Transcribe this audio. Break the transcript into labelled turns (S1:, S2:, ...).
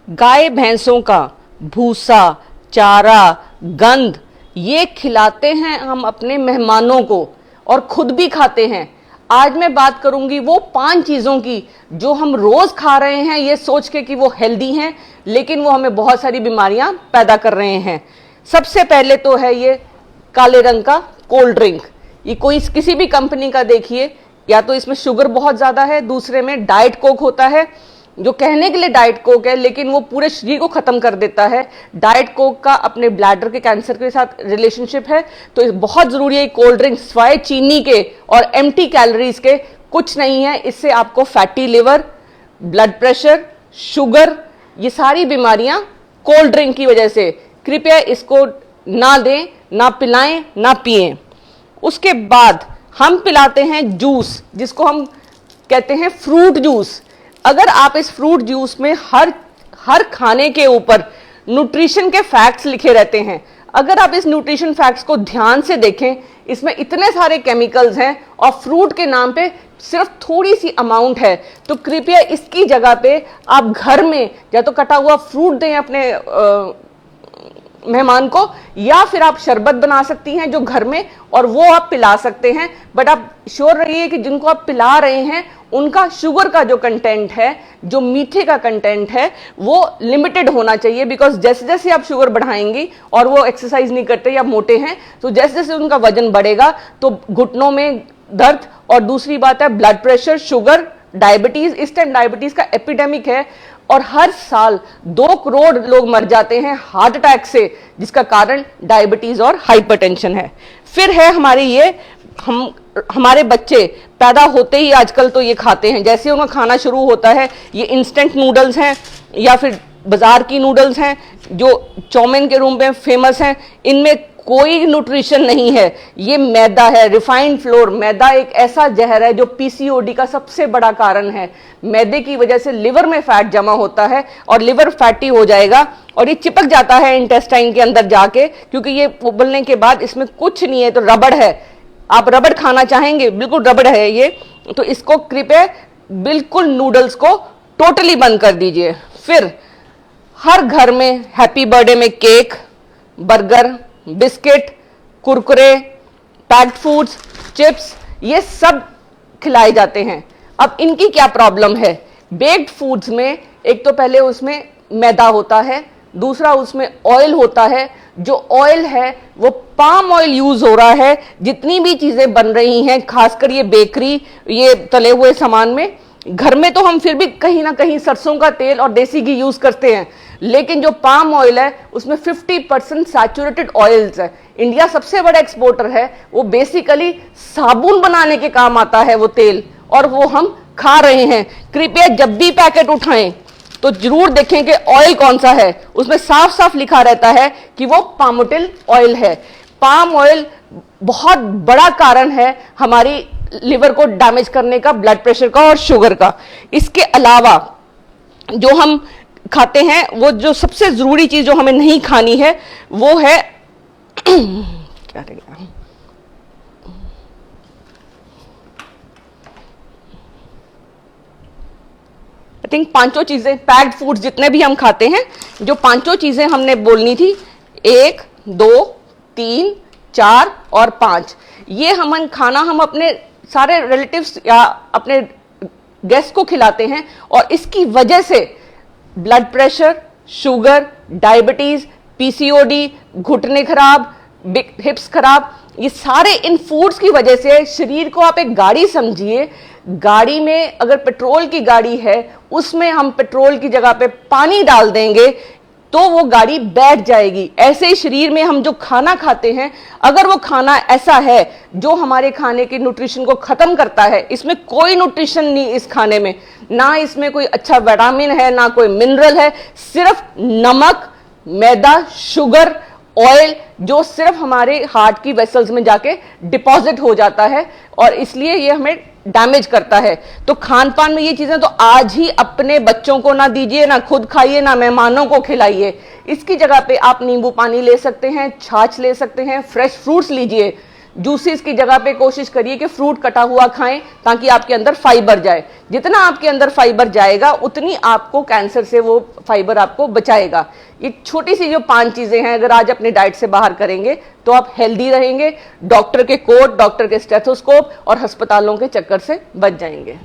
S1: गाय भैंसों का भूसा, चारा, गंध ये खिलाते हैं हम अपने मेहमानों को और खुद भी खाते हैं। आज मैं बात करूंगी वो 5 चीजों की जो हम रोज खा रहे हैं ये सोच के कि वो हेल्दी हैं, लेकिन वो हमें बहुत सारी बीमारियां पैदा कर रहे हैं। सबसे पहले तो है ये काले रंग का कोल्ड ड्रिंक। ये कोई किसी भी कंपनी का देखिए, या तो इसमें शुगर बहुत ज्यादा है, दूसरे में डाइट कोक होता है जो कहने के लिए डाइट कोक है लेकिन वो पूरे शरीर को खत्म कर देता है। डाइट कोक का अपने ब्लैडर के कैंसर के साथ रिलेशनशिप है, तो बहुत जरूरी है कोल्ड ड्रिंक सिवाय चीनी के और एम्प्टी कैलोरीज के कुछ नहीं है। इससे आपको fatty liver, blood pressure, sugar, ये सारी बीमारियां कोल्ड ड्रिंक की वजह से। कृपया इसको ना दें, ना पिलाएं, ना पिएं। उसके बाद हम पिलाते हैं जूस, जिसको हम कहते हैं फ्रूट जूस। अगर आप इस फ्रूट जूस में हर खाने के ऊपर न्यूट्रिशन के फैक्ट्स लिखे रहते हैं, अगर आप इस न्यूट्रिशन फैक्ट्स को ध्यान से देखें, इसमें इतने सारे केमिकल्स हैं और फ्रूट के नाम पे सिर्फ थोड़ी सी अमाउंट है, तो कृपया इसकी जगह पे आप घर में या तो कटा हुआ फ्रूट दें अपने मेहमान को, या फिर आप शरबत बना सकती हैं जो घर में, और वो आप पिला सकते हैं। बट आप श्योर रहिए कि जिनको आप पिला रहे हैं उनका शुगर का जो कंटेंट है, जो मीठे का कंटेंट है, वो लिमिटेड होना चाहिए। बिकॉज जैसे जैसे आप शुगर बढ़ाएंगी और वो एक्सरसाइज नहीं करते या मोटे हैं, तो जैसे जैसे उनका वजन बढ़ेगा तो घुटनों में दर्द, और दूसरी बात है ब्लड प्रेशर, शुगर, डायबिटीज। इस टाइम डायबिटीज का एपिडेमिक है और हर साल 2 करोड़ लोग मर जाते हैं हार्ट अटैक से, जिसका कारण डायबिटीज और हाइपरटेंशन है। फिर है हमारे बच्चे पैदा होते ही आजकल तो ये खाते हैं, जैसे उनका खाना शुरू होता है ये इंस्टेंट नूडल्स हैं या फिर बाजार की नूडल्स हैं जो चाउमीन के रूप में फेमस हैं। इनमें कोई न्यूट्रिशन नहीं है, ये मैदा है, रिफाइंड फ्लोर। मैदा एक ऐसा जहर है जो पीसीओडी का सबसे बड़ा कारण है। मैदे की वजह से लिवर में फैट जमा होता है और लिवर फैटी हो जाएगा और ये चिपक जाता है इंटेस्टाइन के अंदर जाके, क्योंकि ये उबलने के बाद इसमें कुछ नहीं है, तो रबड़ है। आप रबड़ खाना चाहेंगे, बिल्कुल रबड़ है ये, तो इसको कृपया बिल्कुल नूडल्स को टोटली बंद कर दीजिए। फिर हर घर में हैप्पी बर्थडे में cake, burger, biscuit, Kurkure, packed foods, chips, ये सब खिलाए जाते हैं। अब इनकी क्या प्रॉब्लम है? बेक्ड फूड्स में एक तो पहले उसमें मैदा होता है, दूसरा उसमें ऑयल होता है। जो ऑयल है वो पाम ऑयल यूज हो रहा है। जितनी भी चीजें बन रही हैं, खासकर ये बेकरी, ये तले हुए सामान में, घर में तो हम फिर भी कहीं ना कहीं सरसों का तेल और देसी घी यूज करते हैं, लेकिन जो पाम ऑयल है उसमें 50% सैचुरेटेड ऑयल्स है। इंडिया सबसे बड़ा एक्सपोर्टर है, वो बेसिकली साबुन बनाने के काम आता है वो तेल, और वो हम खा रहे हैं। कृपया जब भी पैकेट उठाएं तो जरूर देखें कि ऑयल कौन सा है। उसमें साफ साफ लिखा रहता है कि वो पामोटिल ऑयल है। पाम ऑयल बहुत बड़ा कारण है हमारी लिवर को डैमेज करने का, ब्लड प्रेशर का और शुगर का। इसके अलावा जो हम खाते हैं, वो जो सबसे जरूरी चीज जो हमें नहीं खानी है वो है क्या रहेगा, आई थिंक 5 चीजें, पैक्ड फूड्स जितने भी हम खाते हैं, जो 5 चीजें हमने बोलनी थी, 1, 2, 3, 4 और 5, ये हम अपने सारे रिलेटिव्स या अपने गेस्ट को खिलाते हैं, और इसकी वजह से blood pressure, sugar, diabetes, PCOD, घुटने खराब, हिप्स खराब, ये सारे इन फूड्स की वजह से। शरीर को आप एक गाड़ी समझिए, गाड़ी में अगर पेट्रोल की गाड़ी है, उसमें हम पेट्रोल की जगह पे पानी डाल देंगे तो वो गाड़ी बैठ जाएगी। ऐसे ही शरीर में हम जो खाना खाते हैं, अगर वो खाना ऐसा है जो हमारे खाने के न्यूट्रिशन को खत्म करता है, इसमें कोई न्यूट्रिशन नहीं इस खाने में, ना इसमें कोई अच्छा विटामिन है, ना कोई मिनरल है, सिर्फ नमक, मैदा, शुगर, ऑयल, जो सिर्फ हमारे हार्ट की वेसल्स में जाके डिपॉजिट हो जाता है और इसलिए ये हमें डैमेज करता है। तो खान पान में ये चीजें तो आज ही अपने बच्चों को ना दीजिए, ना खुद खाइए, ना मेहमानों को खिलाइए। इसकी जगह पे आप नींबू पानी ले सकते हैं, छाछ ले सकते हैं, फ्रेश फ्रूट्स लीजिए। जूसेस की जगह पे कोशिश करिए कि फ्रूट कटा हुआ खाएं ताकि आपके अंदर फाइबर जाए। जितना आपके अंदर फाइबर जाएगा उतनी आपको कैंसर से वो फाइबर आपको बचाएगा। ये छोटी सी जो 5 चीजें हैं अगर आज अपने डाइट से बाहर करेंगे तो आप हेल्दी रहेंगे, डॉक्टर के कोट, डॉक्टर के स्टेथोस्कोप और अस्पतालों के चक्कर से बच जाएंगे।